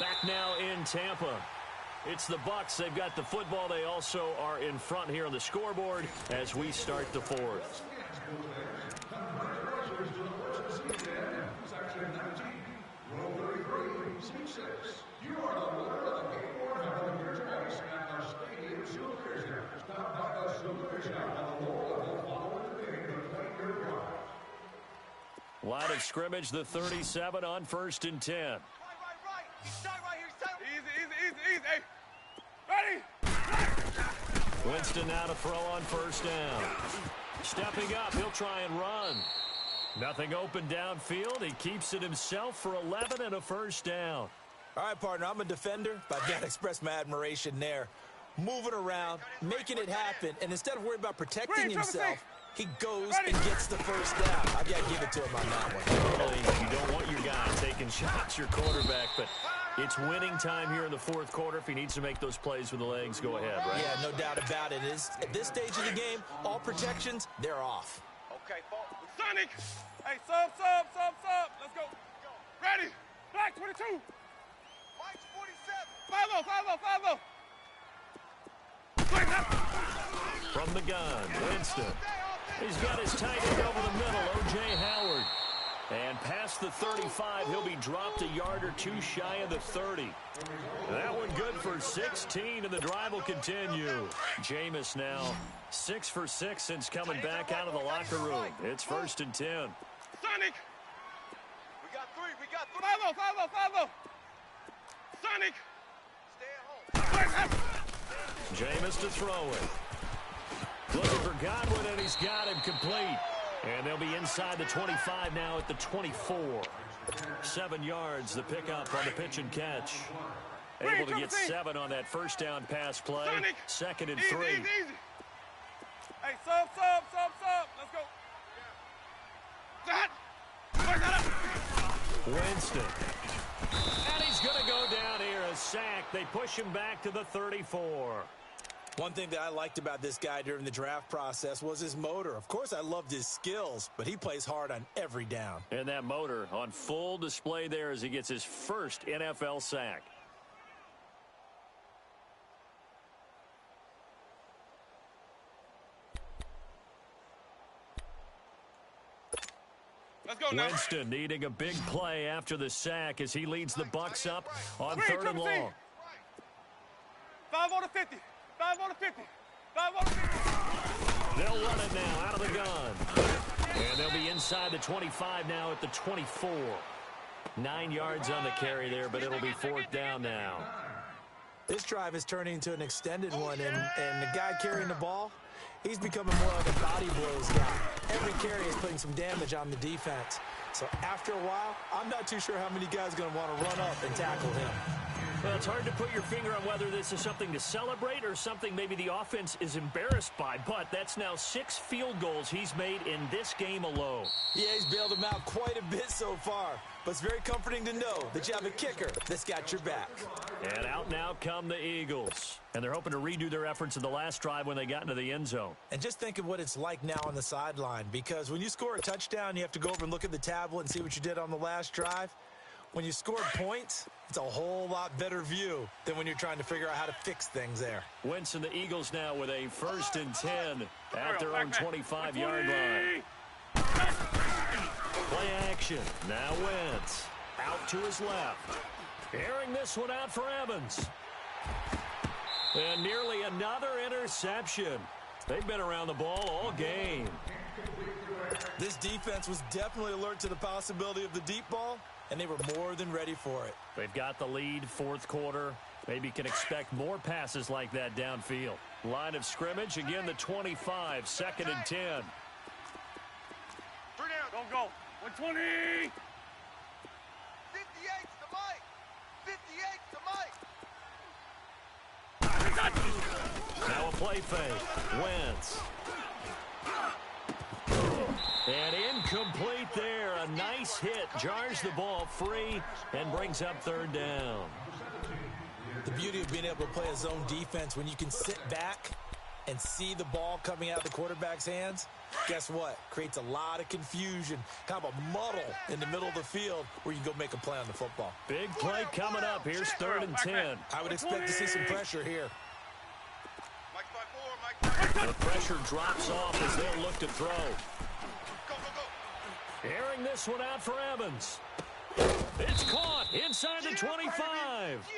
Back now in Tampa. It's the Bucs. They've got the football. They also are in front here on the scoreboard as we start the 4th. Line of scrimmage, the 37 on 1st and 10. Right. He's tight right here. Easy. Ready? Winston now to throw on 1st down. Stepping up, he'll try and run. Nothing open downfield. He keeps it himself for 11 and a first down. All right, partner, I'm a defender, but I've got to express my admiration there. Moving around, making it happen, and instead of worrying about protecting himself, he goes and gets the first down. I've got to give it to him on that one. Totally, you don't want your guy taking shots, your quarterback, but it's winning time here in the 4th quarter. If he needs to make those plays with the legs, go ahead, right? Yeah, no doubt about it. At this stage of the game, all protections, they're off. Okay, fall. Sonic! Hey, sub. Let's go. Ready. Black 22. Mike's 47. 5-0. From the gun, Winston. He's got his tight end over the middle, O.J. Howard. And past the 35, he'll be dropped a yard or two shy of the 30. That one good for 16, and the drive will continue. Jameis now 6 for 6 since coming back out of the locker room. It's 1st and 10. Sonic! We got 3. 5-0. Sonic! Stay at home. Jameis to throw it. Looking for Godwin, and he's got him complete. And they'll be inside the 25 now at the 24. 7 yards, the pickup on the pitch and catch. Able to get 7 on that first down pass play. 2nd and 3. Easy. Hey, sub. Let's go. Winston. And he's going to go down here, a sack. They push him back to the 34. One thing that I liked about this guy during the draft process was his motor. Of course, I loved his skills, but he plays hard on every down. And that motor on full display there as he gets his first NFL sack. Let's go now. Winston needing a big play after the sack as he leads the Bucs up on 3rd and long. 5 on the 50. 5 on the 50. They'll run it now out of the gun. And they'll be inside the 25 now at the 24. 9 yards on the carry there, but it'll be 4th down now. This drive is turning into an extended one, and the guy carrying the ball, he's becoming more like a body blows guy. Every carry is putting some damage on the defense. So after a while, I'm not too sure how many guys are going to want to run up and tackle him. Well, it's hard to put your finger on whether this is something to celebrate or something maybe the offense is embarrassed by, but that's now 6 field goals he's made in this game alone. Yeah, he's bailed them out quite a bit so far, but it's very comforting to know that you have a kicker that's got your back. And out now come the Eagles, and they're hoping to redo their efforts in the last drive when they got into the end zone. And just think of what it's like now on the sideline, because when you score a touchdown, you have to go over and look at the tablet and see what you did on the last drive. When you scored points, it's a whole lot better view than when you're trying to figure out how to fix things there. Wentz and the Eagles now with a 1st and 10 at their own 25-yard line. Play action. Now Wentz out to his left. Airing this one out for Evans. And nearly another interception. They've been around the ball all game. This defense was definitely alert to the possibility of the deep ball, and they were more than ready for it. They've got the lead, 4th quarter. Maybe can expect more passes like that downfield. Line of scrimmage, again the 25, 2nd and 10. 3 down. Don't go. 120. 58 to Mike. 58 to Mike. Now a play fake. Wentz. And incomplete there. A nice hit. Jars the ball free and brings up 3rd down. The beauty of being able to play a zone defense when you can sit back and see the ball coming out of the quarterback's hands, guess what? Creates a lot of confusion, kind of a muddle in the middle of the field where you can go make a play on the football. Big play coming up. Here's 3rd and 10. I would expect to see some pressure here. Mike 5-4, The pressure drops off as they'll look to throw. Go. Airing this one out for Evans. It's caught inside the 25.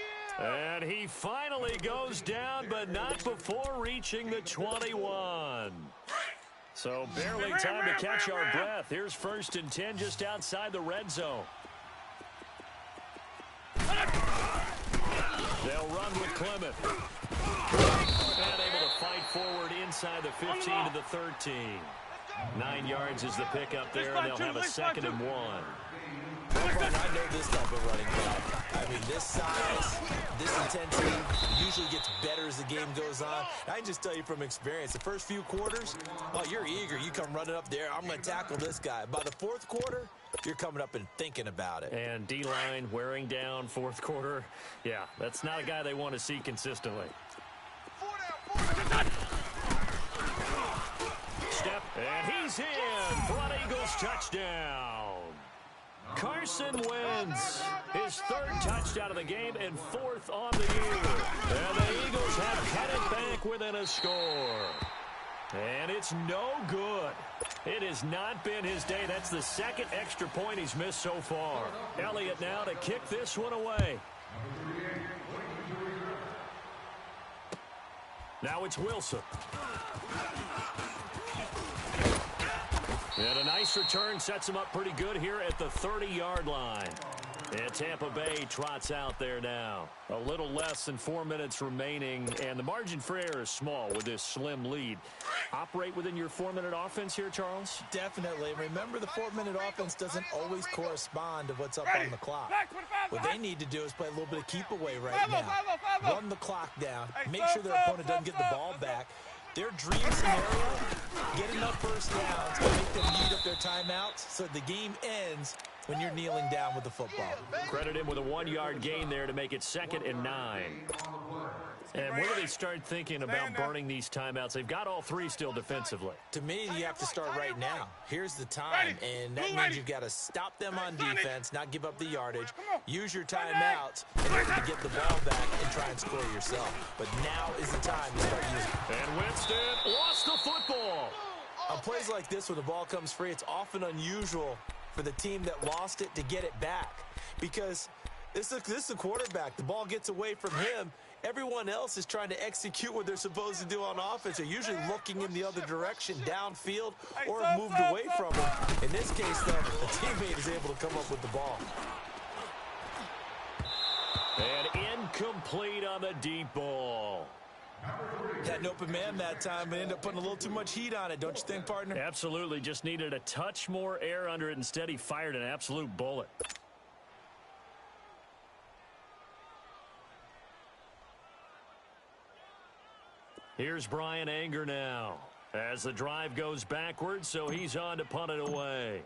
And he finally goes down, but not before reaching the 21. So barely time to catch our breath. Here's 1st and 10 just outside the red zone. They'll run with Clement. And able to fight forward inside the 15 to the 13. 9 yards is the pickup there, and they'll have a 2nd and 1. I know this type of running back. I mean, this size, this intensity usually gets better as the game goes on. I can just tell you from experience, the first few quarters, oh, you're eager. You come running up there, I'm going to tackle this guy. By the 4th quarter, you're coming up and thinking about it. And D-line wearing down 4th quarter. Yeah, that's not a guy they want to see consistently. 4 down. Step, and he's he's in for an Eagles touchdown. Carson Wentz, his third touchdown of the game and fourth on the year. And the Eagles have cut it back within a score. And it's no good. It has not been his day. That's the second extra point he's missed so far. Elliott now to kick this one away. Now it's Wilson. And a nice return sets him up pretty good here at the 30-yard line. And Tampa Bay trots out there now. A little less than 4 minutes remaining, and the margin for error is small with this slim lead. Operate within your 4-minute offense here, Charles? Definitely. Remember, the 4-minute offense doesn't always correspond to what's up on the clock. What they need to do is play a little bit of keep away right now. Run the clock down. Make sure their opponent doesn't get the ball back. Their dream scenario, get enough first downs to make them eat up their timeouts so the game ends when you're kneeling down with the football. Credit him with a 1-yard gain there to make it 2nd and 9. And where do they start thinking about burning these timeouts? They've got all 3 still defensively. To me, you have to start right now. Here's the time, and that means you've got to stop them on defense, not give up the yardage, use your timeouts in order to get the ball back and try and score yourself. But now is the time to start using it. And Winston lost the football. On plays like this, when the ball comes free, it's often unusual for the team that lost it to get it back, because this is the quarterback. The ball gets away from him. Everyone else is trying to execute what they're supposed to do on offense. They're usually looking in the other direction, downfield, or have moved away from him. In this case, though, the teammate is able to come up with the ball. And incomplete on the deep ball. Had an open man that time, but ended up putting a little too much heat on it, don't you think, partner? Absolutely. Just needed a touch more air under it. Instead, he fired an absolute bullet. Here's Brian Anger now as the drive goes backwards, so he's on to punt it away.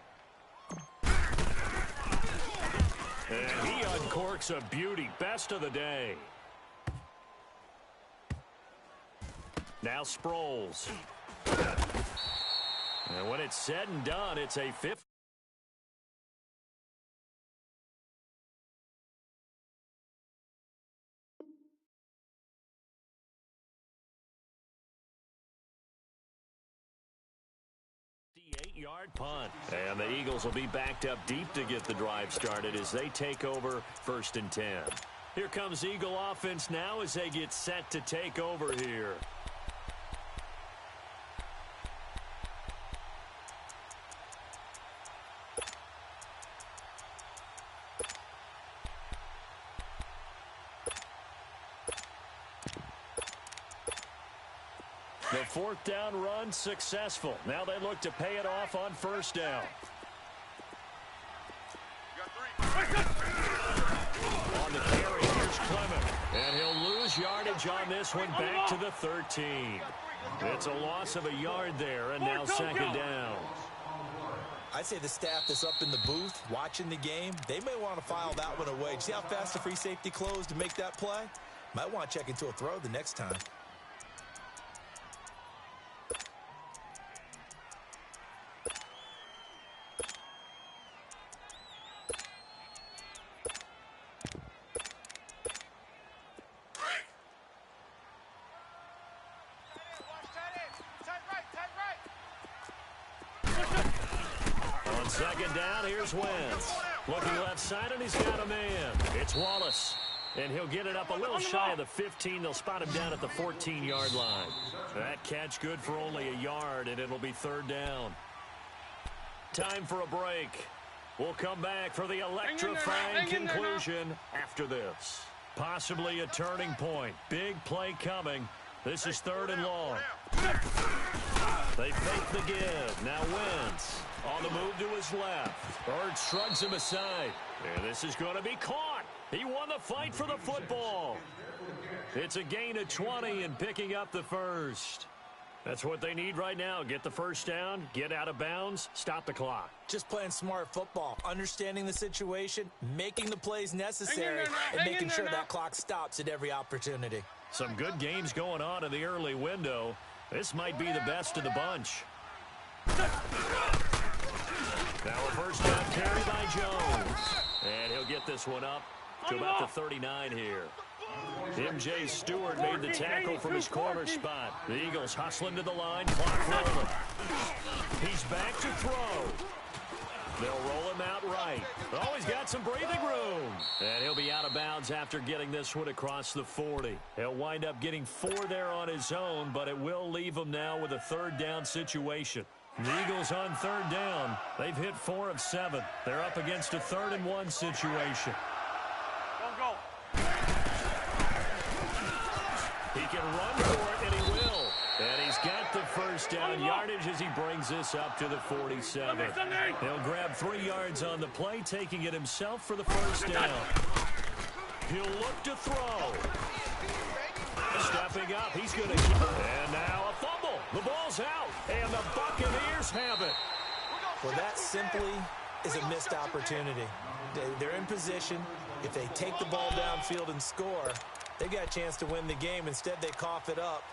And he uncorks a beauty. Best of the day. Now Sproles. And when it's said and done, it's a 50. Yard punt. And the Eagles will be backed up deep to get the drive started as they take over 1st and 10. Here comes Eagle offense now as they get set to take over here. The 4th down run successful. Now they look to pay it off on 1st down. On the carry, here's Clement. And he'll lose yardage on this one back to the 13. It's a loss of a yard there, and now 2nd down. I'd say the staff that's up in the booth watching the game, they may want to file that one away. See how fast the free safety closed to make that play? Might want to check into a throw the next time. On 2nd down, here's Wentz. Looking left side, and he's got a man. It's Wallace. And he'll get it up a little shy of the 15. They'll spot him down at the 14-yard line. That catch good for only a yard, and it'll be 3rd down. Time for a break. We'll come back for the electrifying conclusion after this. Possibly a turning point. Big play coming. This is 3rd and long. They fake the give. Now Wentz on the move to his left. Bird shrugs him aside. And this is going to be caught. He won the fight for the football. It's a gain of 20 and picking up the 1st. That's what they need right now. Get the 1st down, get out of bounds, stop the clock. Just playing smart football, understanding the situation, making the plays necessary, and making sure that clock stops at every opportunity. Some good games going on in the early window. This might be the best of the bunch. Now a first down carry by Jones. And he'll get this one up to about the 39 here. M.J. Stewart made the tackle from his corner spot. The Eagles hustling to the line, clock rolling. He's back to throw. They'll roll him out right. Oh, he's got some breathing room. And he'll be out of bounds after getting this one across the 40. He'll wind up getting 4 there on his own, but it will leave him now with a third down situation. The Eagles on third down. They've hit 4 of 7. They're up against a 3rd and 1 situation. Go. He can run for it, and he will. And he's got the first down yardage as he brings this up to the 47. He'll grab 3 yards on the play, taking it himself for the first down. He'll look to throw. Stepping up, he's going to keep it. And now a fumble. The ball's out, and the Buccaneers have it. Well, that simply is a missed opportunity. They're in position. If they take the ball downfield and score, they got a chance to win the game. Instead, they cough it up.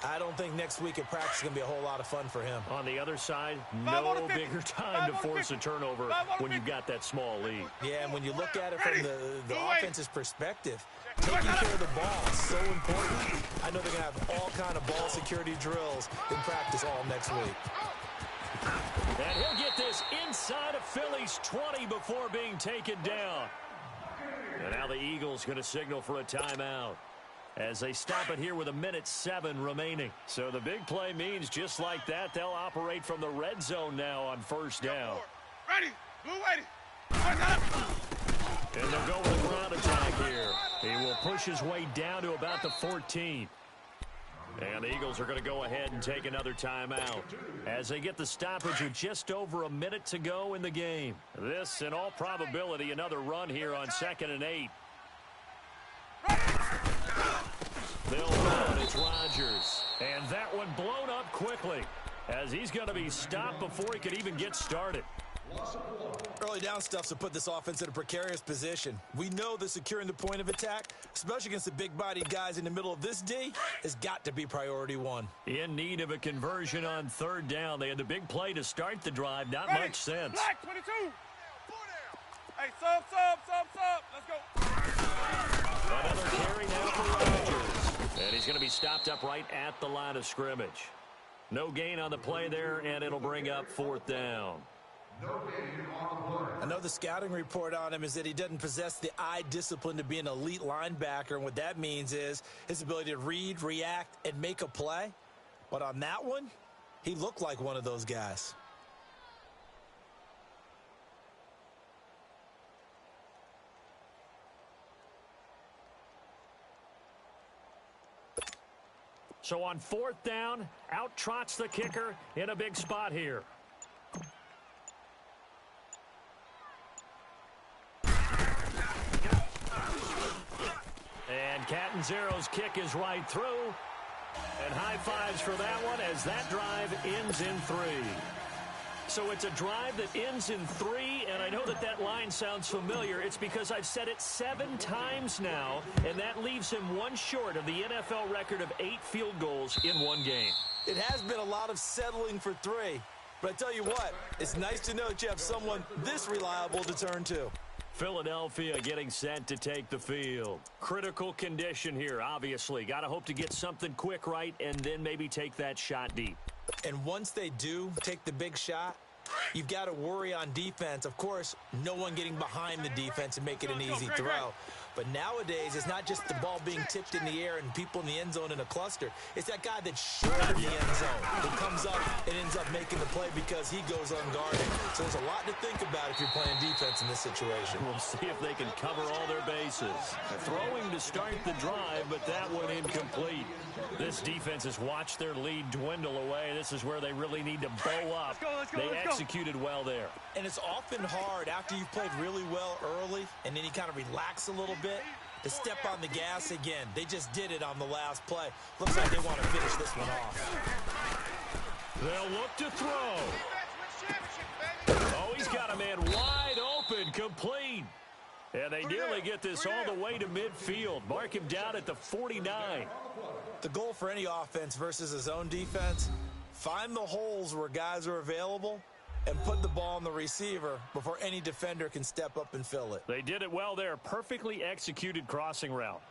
I don't think next week at practice is going to be a whole lot of fun for him. On the other side, no bigger time to force a turnover when you've got that small lead. Yeah, and when you look at it from the offense's perspective, taking care of the ball is so important. I know they're going to have all kind of ball security drills in practice all next week. And he'll get this inside of Philly's 20 before being taken down. And now the Eagles going to signal for a timeout as they stop it here with 1:07 remaining. So the big play means just like that, they'll operate from the red zone now on first down. Ready. Blue ready. And they'll go with a ground attack here. He will push his way down to about the 14. And the Eagles are going to go ahead and take another timeout as they get the stoppage with just over a minute to go in the game. This, in all probability, another run here on 2nd and 8. They'll run. It's Rodgers. And that one blown up quickly as he's going to be stopped before he could even get started. Early down stuff's to put this offense in a precarious position. We know that securing the point of attack, especially against the big-bodied guys in the middle of this D, has got to be priority 1. In need of a conversion on third down. They had the big play to start the drive. Not much sense. Black 22. Hey, sub. Let's go. Another carry now for Rodgers. And he's going to be stopped up right at the line of scrimmage. No gain on the play there, and it'll bring up 4th down. I know the scouting report on him is that he doesn't possess the eye discipline to be an elite linebacker, and what that means is his ability to read, react, and make a play. But on that one, he looked like one of those guys. So on 4th down, out trots the kicker in a big spot here. And Catanzaro's kick is right through. And high fives for that one as that drive ends in 3. So it's a drive that ends in 3, and I know that line sounds familiar. It's because I've said it 7 times now, and that leaves him 1 short of the NFL record of 8 field goals in 1 game. It has been a lot of settling for 3, but I tell you what, it's nice to know that you have someone this reliable to turn to. Philadelphia getting set to take the field. Critical condition here, obviously. Got to hope to get something quick right and then maybe take that shot deep. And once they do take the big shot, you've got to worry on defense. Of course, no one getting behind the defense and make it an easy throw. But nowadays, it's not just the ball being tipped in the air and people in the end zone in a cluster. It's that guy that's short of the end zone who comes up and ends up making the play because he goes unguarded. So there's a lot to think about if you're playing defense in this situation. We'll see if they can cover all their bases. Throwing to start the drive, but that one incomplete. This defense has watched their lead dwindle away. This is where they really need to bow up. They executed well there. And it's often hard after you've played really well early and then you kind of relax a little bit to step on the gas again. They just did it on the last play. Looks like they want to finish this one off. They'll look to throw. Oh, he's got a man wide open, complete. And they nearly get this all the way to midfield. Mark him down at the 49. The goal for any offense versus his own defense, Find the holes where guys are available and put the ball on the receiver before any defender can step up and fill it. They did it well there. Perfectly executed crossing route.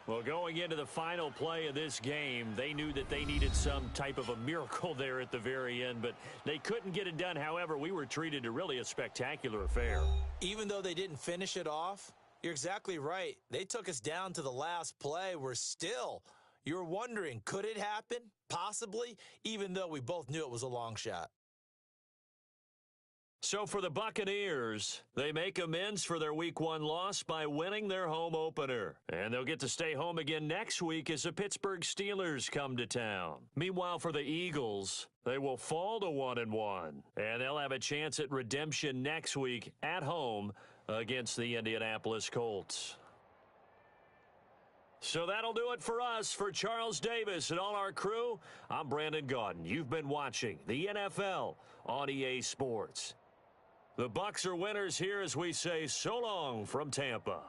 Well, going into the final play of this game, they knew that they needed some type of a miracle there at the very end, but they couldn't get it done. However, we were treated to really a spectacular affair. Even though they didn't finish it off, you're exactly right. They took us down to the last play. You're wondering, could it happen? Possibly, even though we both knew it was a long shot. So for the Buccaneers, they make amends for their Week 1 loss by winning their home opener. And they'll get to stay home again next week as the Pittsburgh Steelers come to town. Meanwhile, for the Eagles, they will fall to 1-1. And they'll have a chance at redemption next week at home against the Indianapolis Colts. So that'll do it for us. For Charles Davis and all our crew, I'm Brandon Gaudin. You've been watching the NFL on EA Sports. The Bucs are winners here as we say so long from Tampa.